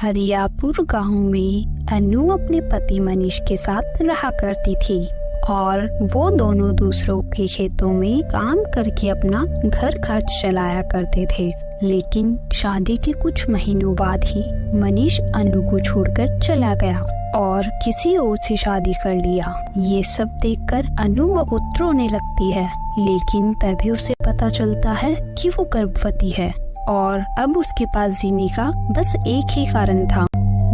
हरियापुर गांव में अनु अपने पति मनीष के साथ रहा करती थी और वो दोनों दूसरों के खेतों में काम करके अपना घर खर्च चलाया करते थे। लेकिन शादी के कुछ महीनों बाद ही मनीष अनु को छोड़कर चला गया और किसी और से शादी कर लिया। ये सब देखकर अनु बहुत रोने लगती है, लेकिन तभी उसे पता चलता है कि वो गर्भवती है और अब उसके पास जीने का बस एक ही कारण था,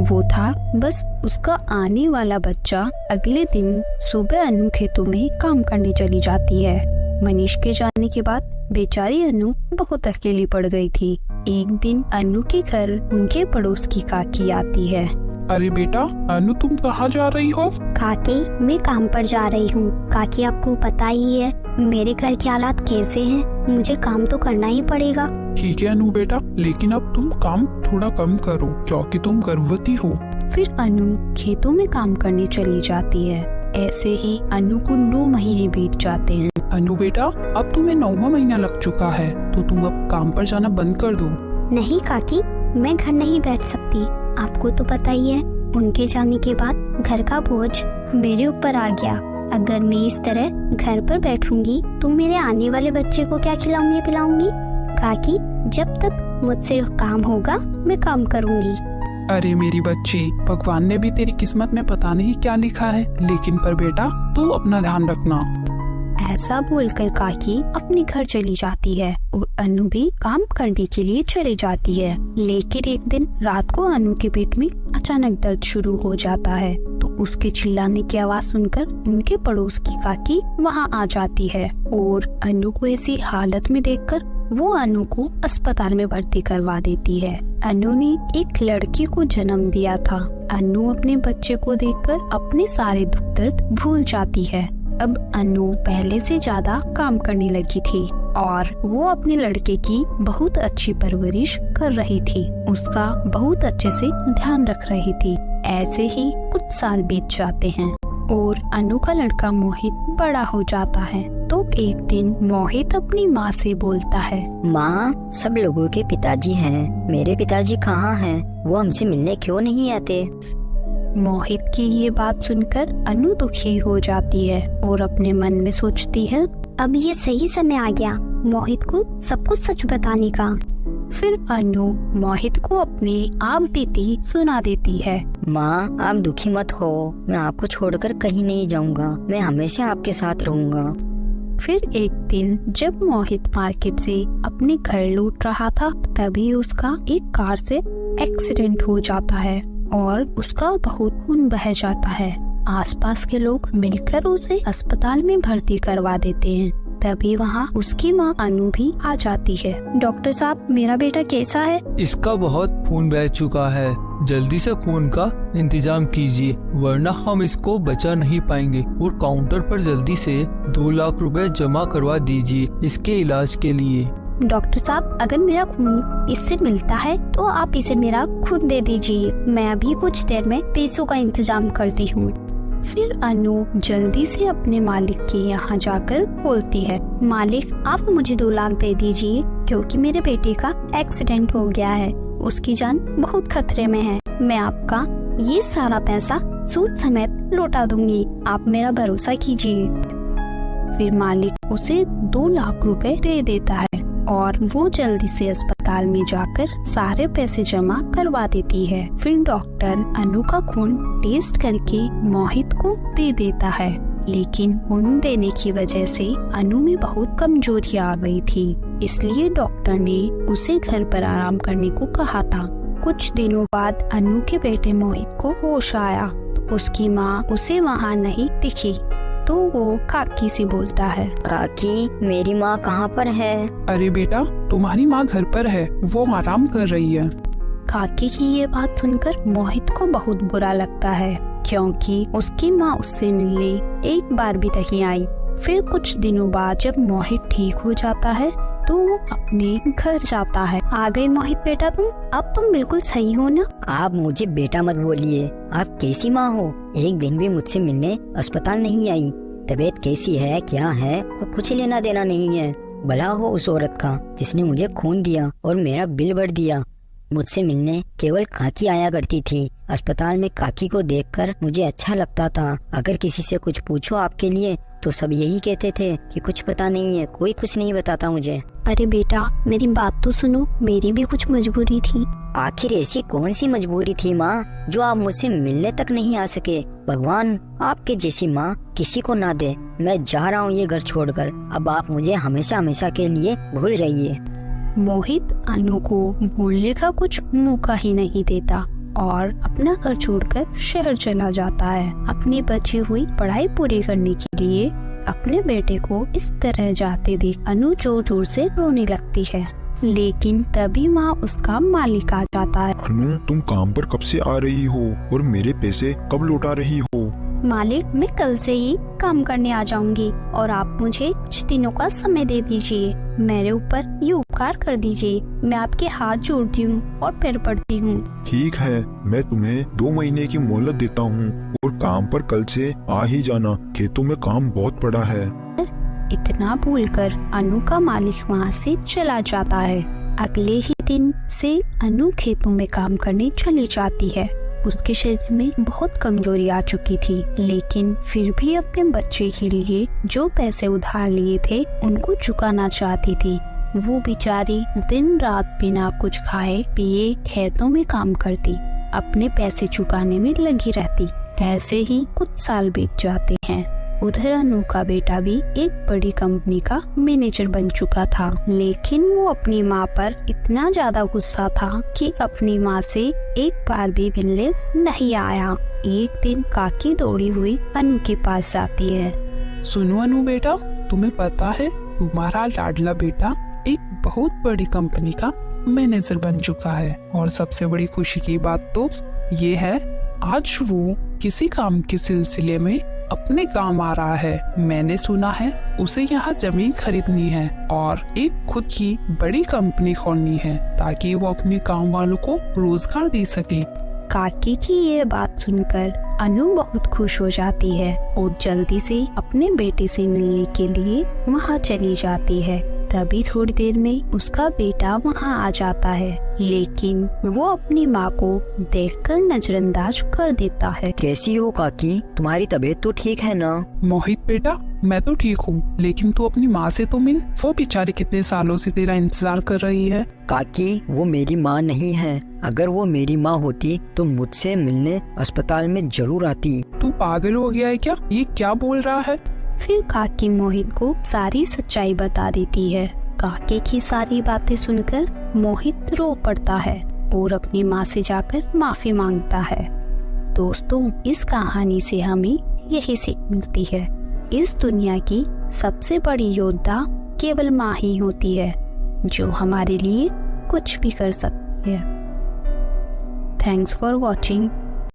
वो था बस उसका आने वाला बच्चा। अगले दिन सुबह अनु खेतों में काम करने चली जाती है। मनीष के जाने के बाद बेचारी अनु बहुत अकेली पड़ गई थी। एक दिन अनु के घर उनके पड़ोस की काकी आती है। अरे बेटा अनु, तुम कहाँ जा रही हो? काकी, मैं काम पर जा रही हूँ। काकी, आपको पता ही है मेरे घर के हालात कैसे हैं, मुझे काम तो करना ही पड़ेगा। ठीक है अनु बेटा, लेकिन अब तुम काम थोड़ा कम करो क्योंकि तुम गर्भवती हो। फिर अनु खेतों में काम करने चली जाती है। ऐसे ही अनु को 9 महीने बीत जाते हैं। अनु बेटा, अब तुम्हें 9वां महीना लग चुका है, तो तुम अब काम पर जाना बंद कर दो। नहीं काकी, मैं घर नहीं बैठ सकती। आपको तो पता ही है उनके जाने के बाद घर का बोझ मेरे ऊपर आ गया। अगर मैं इस तरह घर पर बैठूंगी तो मेरे आने वाले बच्चे को क्या खिलाऊंगी पिलाऊंगी? काकी, जब तक मुझसे काम होगा मैं काम करूंगी। अरे मेरी बच्ची, भगवान ने भी तेरी किस्मत में पता नहीं क्या लिखा है, लेकिन पर बेटा तू अपना ध्यान रखना। ऐसा बोलकर काकी अपने घर चली जाती है और अनु भी काम करने के लिए चली जाती है। लेकिन एक दिन रात को अनु के पेट में अचानक दर्द शुरू हो जाता है, तो उसके चिल्लाने की आवाज सुनकर उनके पड़ोस की काकी वहां आ जाती है और अनु को ऐसी हालत में देखकर वो अनु को अस्पताल में भर्ती करवा देती है। अनु ने एक लड़के को जन्म दिया था। अनु अपने बच्चे को देखकर अपने सारे दुख दर्द भूल जाती है। अब अनु पहले से ज्यादा काम करने लगी थी और वो अपने लड़के की बहुत अच्छी परवरिश कर रही थी, उसका बहुत अच्छे से ध्यान रख रही थी। ऐसे ही कुछ साल बीत जाते हैं और अनु का लड़का मोहित बड़ा हो जाता है। तो एक दिन मोहित अपनी माँ से बोलता है, माँ, सब लोगों के पिताजी हैं, मेरे पिताजी कहाँ हैं? वो हमसे मिलने क्यों नहीं आते? मोहित की ये बात सुनकर अनु दुखी हो जाती है और अपने मन में सोचती है, अब ये सही समय आ गया मोहित को सब कुछ सच बताने का। फिर अनु मोहित को अपनी आप बीती सुना देती है। माँ, आप दुखी मत हो, मैं आपको छोड़कर कहीं नहीं जाऊँगा, मैं हमेशा आपके साथ रहूँगा। फिर एक दिन जब मोहित मार्केट से अपने घर लौट रहा था, तभी उसका एक कार से एक्सीडेंट हो जाता है और उसका बहुत खून बह जाता है। आसपास के लोग मिलकर उसे अस्पताल में भर्ती करवा देते हैं। तभी वहाँ उसकी माँ अनु भी आ जाती है। डॉक्टर साहब, मेरा बेटा कैसा है? इसका बहुत खून बह चुका है, जल्दी से खून का इंतजाम कीजिए वरना हम इसको बचा नहीं पाएंगे, और काउंटर पर जल्दी से 2 लाख रुपए जमा करवा दीजिए इसके इलाज के लिए। डॉक्टर साहब, अगर मेरा खून इससे मिलता है तो आप इसे मेरा खून दे दीजिए, मैं अभी कुछ देर में पैसों का इंतजाम करती हूँ। फिर अनु जल्दी से अपने मालिक के यहाँ जाकर बोलती है, मालिक, आप मुझे 2 लाख दे दीजिए क्योंकि मेरे बेटे का एक्सीडेंट हो गया है, उसकी जान बहुत खतरे में है। मैं आपका ये सारा पैसा सूद समेत लौटा दूंगी, आप मेरा भरोसा कीजिए। फिर मालिक उसे 2 लाख रुपए दे देता है और वो जल्दी से अस्पताल में जाकर सारे पैसे जमा करवा देती है। फिर डॉक्टर अनु का खून टेस्ट करके मोहित को दे देता है, लेकिन खून देने की वजह से अनु में बहुत कमजोरी आ गई थी, इसलिए डॉक्टर ने उसे घर पर आराम करने को कहा था। कुछ दिनों बाद अनु के बेटे मोहित को होश आया, तो उसकी माँ उसे वहाँ नहीं दिखी, तो वो काकी से बोलता है, काकी, मेरी माँ कहाँ पर है? अरे बेटा, तुम्हारी माँ घर पर है, वो आराम कर रही है। काकी की ये बात सुनकर मोहित को बहुत बुरा लगता है क्योंकि उसकी माँ उससे मिलने एक बार भी नहीं आई। फिर कुछ दिनों बाद जब मोहित ठीक हो जाता है तो वो अपने घर जाता है। आ गए मोहित बेटा तुम, अब तुम बिल्कुल सही हो ना? आप मुझे बेटा मत बोलिए, आप कैसी माँ हो? एक दिन भी मुझसे मिलने अस्पताल नहीं आई, तबीयत कैसी है क्या है कुछ लेना देना नहीं है। भला हो उस औरत का जिसने मुझे खून दिया और मेरा बिल भर दिया। मुझसे मिलने केवल काकी आया करती थी। अस्पताल में काकी को देखकर मुझे अच्छा लगता था। अगर किसी से कुछ पूछो आपके लिए तो सब यही कहते थे कि कुछ पता नहीं है, कोई कुछ नहीं बताता मुझे। अरे बेटा, मेरी बात तो सुनो, मेरी भी कुछ मजबूरी थी। आखिर ऐसी कौन सी मजबूरी थी माँ, जो आप मुझसे मिलने तक नहीं आ सके? भगवान आपके जैसी माँ किसी को ना दे। मैं जा रहा हूँ ये घर छोड़कर। अब आप मुझे हमेशा हमेशा के लिए भूल जाइए। मोहित अनु को भूलने का कुछ मौका ही नहीं देता और अपना घर छोड़कर शहर चला जाता है। अपनी बची हुई पढ़ाई पूरी करने के लिए अपने बेटे को इस तरह जाते देख अनु जोर जोर से रोने लगती है। लेकिन तभी वहाँ उसका मालिक आ जाता है। अनु, तुम काम पर कब से आ रही हो और मेरे पैसे कब लौटा रही हो? मालिक, मैं कल से ही काम करने आ जाऊंगी और आप मुझे कुछ दिनों का समय दे दीजिए। मेरे ऊपर ये उपकार कर दीजिए। मैं आपके हाथ जोड़ती हूँ और पैर पड़ती हूँ। ठीक है, मैं तुम्हें 2 महीने की मोहलत देता हूँ और काम पर कल से आ ही जाना। खेतों में काम बहुत पड़ा है। इतना बोलकर अनु का मालिक वहाँ से चला जाता है। अगले ही दिन से अनु खेतों में काम करने चली जाती है। उसके शरीर में बहुत कमजोरी आ चुकी थी, लेकिन फिर भी अपने बच्चे के लिए जो पैसे उधार लिए थे उनको चुकाना चाहती थी। वो बेचारी दिन रात बिना कुछ खाए पिए खेतों में काम करती, अपने पैसे चुकाने में लगी रहती। ऐसे ही कुछ साल बीत जाते हैं। उधर अनु का बेटा भी एक बड़ी कंपनी का मैनेजर बन चुका था, लेकिन वो अपनी माँ पर इतना ज्यादा गुस्सा था कि अपनी माँ से एक बार भी मिलने नहीं आया। एक दिन काकी दौड़ी हुई अनु के पास जाती है। सुनो अनु बेटा, तुम्हें पता है तुम्हारा लाडला बेटा एक बहुत बड़ी कंपनी का मैनेजर बन चुका है और सबसे बड़ी खुशी की बात तो ये है, आज वो किसी काम के सिलसिले में अपने काम आ रहा है। मैंने सुना है उसे यहाँ जमीन खरीदनी है और एक खुद की बड़ी कंपनी खोलनी है ताकि वो अपने काम वालों को रोजगार दे सके। काकी की ये बात सुनकर अनु बहुत खुश हो जाती है और जल्दी से अपने बेटे से मिलने के लिए वहाँ चली जाती है। तभी थोड़ी देर में उसका बेटा वहाँ आ जाता है, लेकिन वो अपनी माँ को देखकर नजरअंदाज कर देता है। कैसी हो काकी, तुम्हारी तबीयत तो ठीक है ना? मोहित बेटा, मैं तो ठीक हूँ, लेकिन तू अपनी माँ से तो मिल। वो बेचारी कितने सालों से तेरा इंतजार कर रही है। काकी, वो मेरी माँ नहीं है। अगर वो मेरी माँ होती तो मुझसे मिलने अस्पताल में जरूर आती। तू पागल हो गया है क्या? ये क्या बोल रहा है? फिर काकी मोहित को सारी सच्चाई बता देती है। काकी की सारी बातें सुनकर मोहित रो पड़ता है और अपनी माँ से जाकर माफी मांगता है। दोस्तों, इस कहानी से हमें यही सीख मिलती है, इस दुनिया की सबसे बड़ी योद्धा केवल माँ ही होती है, जो हमारे लिए कुछ भी कर सकती है। Thanks for watching.